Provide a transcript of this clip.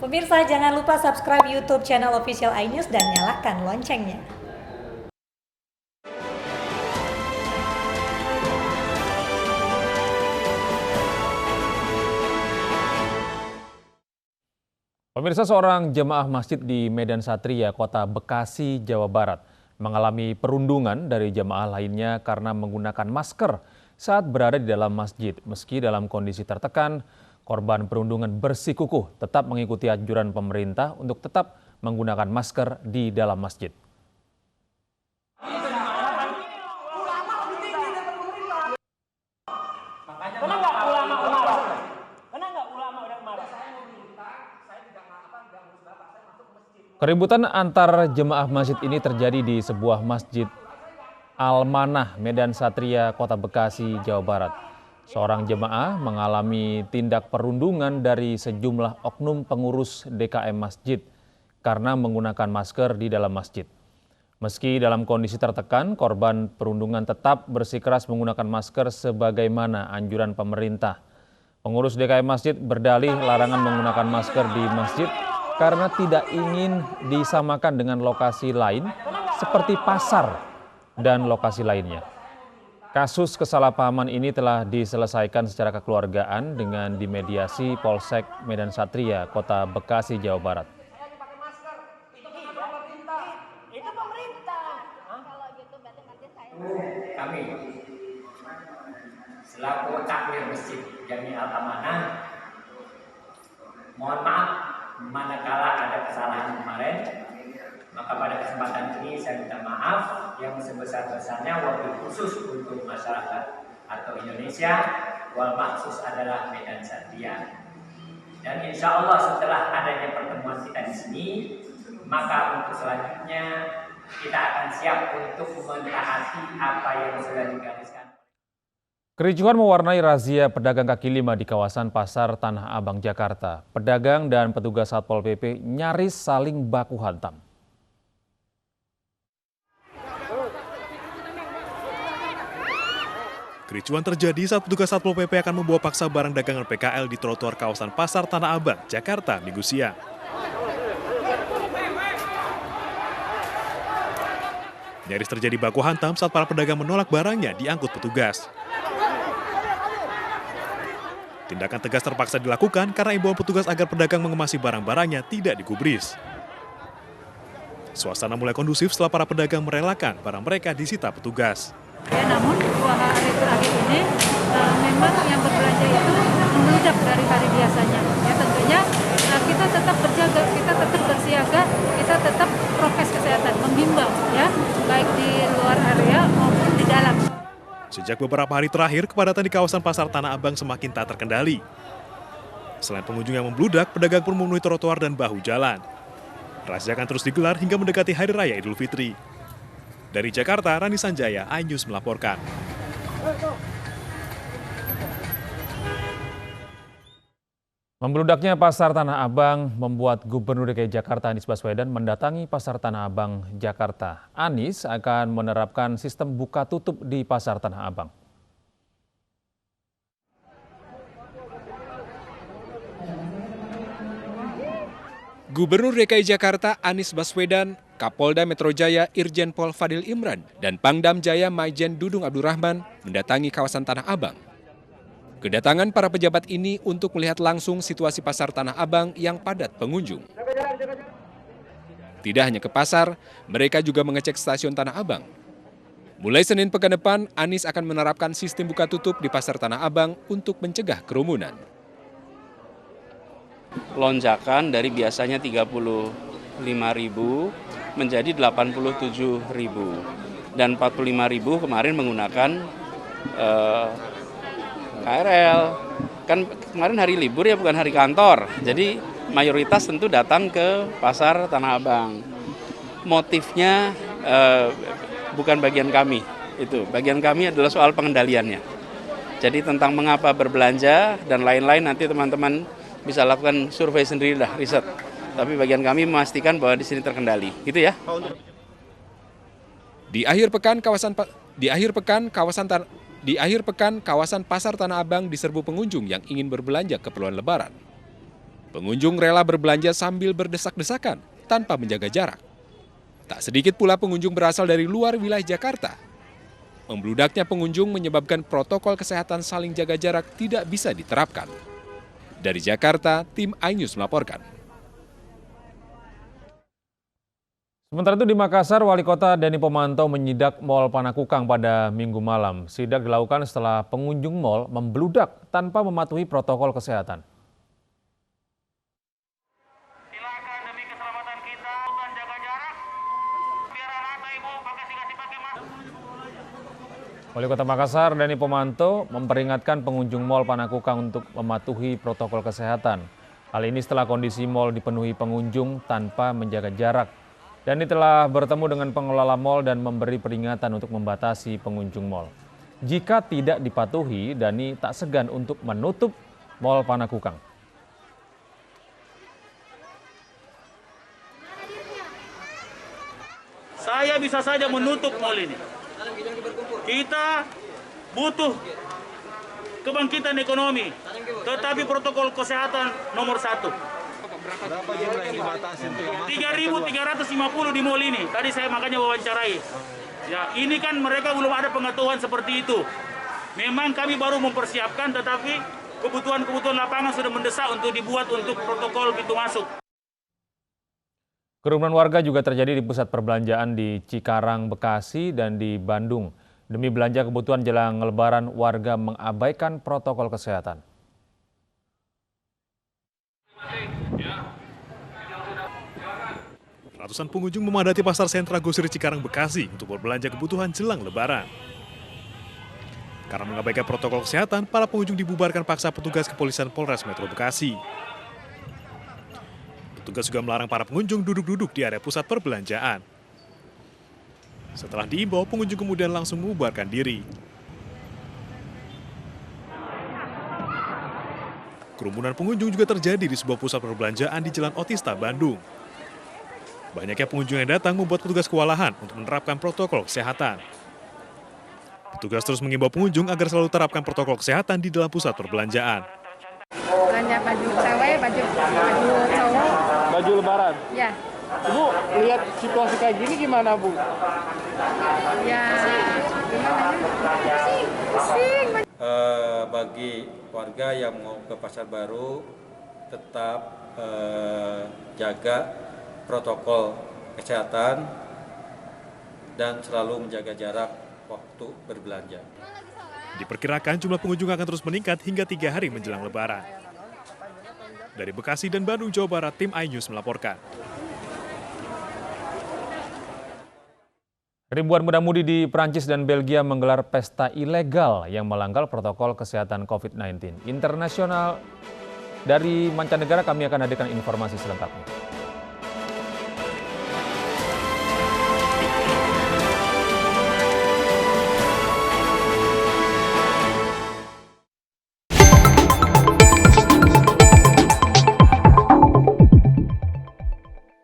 Pemirsa, jangan lupa subscribe YouTube channel Official iNews dan nyalakan loncengnya. Pemirsa, seorang jemaah masjid di Medan Satria, Kota Bekasi, Jawa Barat, mengalami perundungan dari jemaah lainnya karena menggunakan masker saat berada di dalam masjid. Meski dalam kondisi tertekan, korban perundungan bersikukuh tetap mengikuti anjuran pemerintah untuk tetap menggunakan masker di dalam masjid. Keributan antar jemaah masjid ini terjadi di sebuah masjid Al-Manah, Medan Satria, Kota Bekasi, Jawa Barat. Seorang jemaah mengalami tindak perundungan dari sejumlah oknum pengurus DKM masjid karena menggunakan masker di dalam masjid. Meski dalam kondisi tertekan, korban perundungan tetap bersikeras menggunakan masker sebagaimana anjuran pemerintah. Pengurus DKM masjid berdalih larangan menggunakan masker di masjid karena tidak ingin disamakan dengan lokasi lain seperti pasar dan lokasi lainnya. Kasus kesalahpahaman ini telah diselesaikan secara kekeluargaan dengan dimediasi Polsek Medan Satria, Kota Bekasi, Jawa Barat. Kami selaku takmir masjid Jami Al-Amanah mohon maaf manakala ada kesalahan kemarin, maka pada kesempatan ini saya minta maaf yang sebesar-besarnya, wabil khusus untuk masyarakat atau Indonesia, wal maksus adalah Medan Satria. Dan insya Allah setelah adanya pertemuan kita di sini, maka untuk selanjutnya kita akan siap untuk mentaati apa yang sudah digariskan. Kericuhan mewarnai razia pedagang kaki lima di kawasan Pasar Tanah Abang, Jakarta. Pedagang dan petugas Satpol PP nyaris saling baku hantam. Kericuhan terjadi saat petugas Satpol PP akan membawa paksa barang dagangan PKL di trotoar kawasan Pasar Tanah Abang, Jakarta, Minggu siang. Nyaris terjadi baku hantam saat para pedagang menolak barangnya diangkut petugas. Tindakan tegas terpaksa dilakukan karena imbauan petugas agar pedagang mengemasi barang-barangnya tidak digubris. Suasana mulai kondusif setelah para pedagang merelakan barang mereka disita petugas. Ya, namun 2 hari terakhir ini memang yang berbelanja itu membludak dari hari biasanya. Ya, tentunya kita tetap berjaga, kita tetap bersiaga, kita tetap prokes kesehatan, membimbang ya, baik di luar area maupun di dalam. Sejak beberapa hari terakhir, kepadatan di kawasan Pasar Tanah Abang semakin tak terkendali. Selain pengunjung yang membludak, pedagang pun memenuhi trotoar dan bahu jalan. Razia akan terus digelar hingga mendekati Hari Raya Idul Fitri. Dari Jakarta, Rani Sanjaya, iNews melaporkan. Membeludaknya Pasar Tanah Abang membuat Gubernur DKI Jakarta Anies Baswedan mendatangi Pasar Tanah Abang, Jakarta. Anies akan menerapkan sistem buka tutup di Pasar Tanah Abang. Gubernur DKI Jakarta Anies Baswedan, Kapolda Metro Jaya Irjen Pol Fadil Imran, dan Pangdam Jaya Maijen Dudung Abdurrahman mendatangi kawasan Tanah Abang. Kedatangan para pejabat ini untuk melihat langsung situasi Pasar Tanah Abang yang padat pengunjung. Tidak hanya ke pasar, mereka juga mengecek stasiun Tanah Abang. Mulai Senin pekan depan, Anies akan menerapkan sistem buka tutup di Pasar Tanah Abang untuk mencegah kerumunan. Lonjakan dari biasanya 35.000 menjadi 87.000 dan 45.000 kemarin menggunakan KRL. Kan kemarin hari libur ya, bukan hari kantor. Jadi mayoritas tentu datang ke Pasar Tanah Abang. Motifnya bukan bagian kami. Itu bagian kami adalah soal pengendaliannya. Jadi tentang mengapa berbelanja dan lain-lain nanti teman-teman bisa lakukan survei sendiri lah, riset. Tapi bagian kami memastikan bahwa di sini terkendali. Gitu ya. Di akhir pekan kawasan Pasar Tanah Abang diserbu pengunjung yang ingin berbelanja keperluan Lebaran. Pengunjung rela berbelanja sambil berdesak-desakan tanpa menjaga jarak. Tak sedikit pula pengunjung berasal dari luar wilayah Jakarta. Membludaknya pengunjung menyebabkan protokol kesehatan saling jaga jarak tidak bisa diterapkan. Dari Jakarta, tim iNews melaporkan. Sementara itu di Makassar, Wali Kota Denny Pomanto menyidak Mall Panakukang pada Minggu malam. Sidak dilakukan setelah pengunjung mall membludak tanpa mematuhi protokol kesehatan. Silakan demi keselamatan kita, bukan jaga jarak. Biar anak ibu pakai masker. Wali Kota Makassar, Denny Pomanto, memperingatkan pengunjung Mall Panakukang untuk mematuhi protokol kesehatan. Hal ini setelah kondisi mall dipenuhi pengunjung tanpa menjaga jarak. Denny telah bertemu dengan pengelola mal dan memberi peringatan untuk membatasi pengunjung mal. Jika tidak dipatuhi, Denny tak segan untuk menutup Mall Panakukang. Saya bisa saja menutup mal ini. Kita butuh kebangkitan ekonomi, tetapi protokol kesehatan nomor 1. Berapa jumlah yang dibatasi? 3.350 di mall ini. Tadi saya makanya wawancarai. Ya, ini kan mereka belum ada pengetahuan seperti itu. Memang kami baru mempersiapkan, tetapi kebutuhan lapangan sudah mendesak untuk dibuat untuk protokol pintu masuk. Kerumunan warga juga terjadi di pusat perbelanjaan di Cikarang, Bekasi, dan di Bandung. Demi belanja kebutuhan jelang Lebaran, warga mengabaikan protokol kesehatan. Ratusan pengunjung memadati pasar sentra Gosir Cikarang, Bekasi untuk berbelanja kebutuhan jelang Lebaran. Karena mengabaikan protokol kesehatan, para pengunjung dibubarkan paksa petugas kepolisian Polres Metro Bekasi. Petugas juga melarang para pengunjung duduk-duduk di area pusat perbelanjaan. Setelah diimbau, pengunjung kemudian langsung membubarkan diri. Kerumunan pengunjung juga terjadi di sebuah pusat perbelanjaan di Jalan Otista, Bandung. Banyaknya pengunjung yang datang membuat petugas kewalahan untuk menerapkan protokol kesehatan. Petugas terus mengimbau pengunjung agar selalu terapkan protokol kesehatan di dalam pusat perbelanjaan. Belanja baju cewek, baju cowok. Baju Lebaran? Ya, Ibu, lihat situasi kayak gini gimana, Bu? ya gimana? Pusing. Bagi warga yang mau ke pasar baru, tetap jaga protokol kesehatan dan selalu menjaga jarak waktu berbelanja. Diperkirakan jumlah pengunjung akan terus meningkat hingga 3 hari menjelang Lebaran. Dari Bekasi dan Bandung, Jawa Barat, tim iNews melaporkan. Ribuan muda-mudi di Prancis dan Belgia menggelar pesta ilegal yang melanggar protokol kesehatan COVID-19 internasional. Dari mancanegara kami akan hadirkan informasi selengkapnya.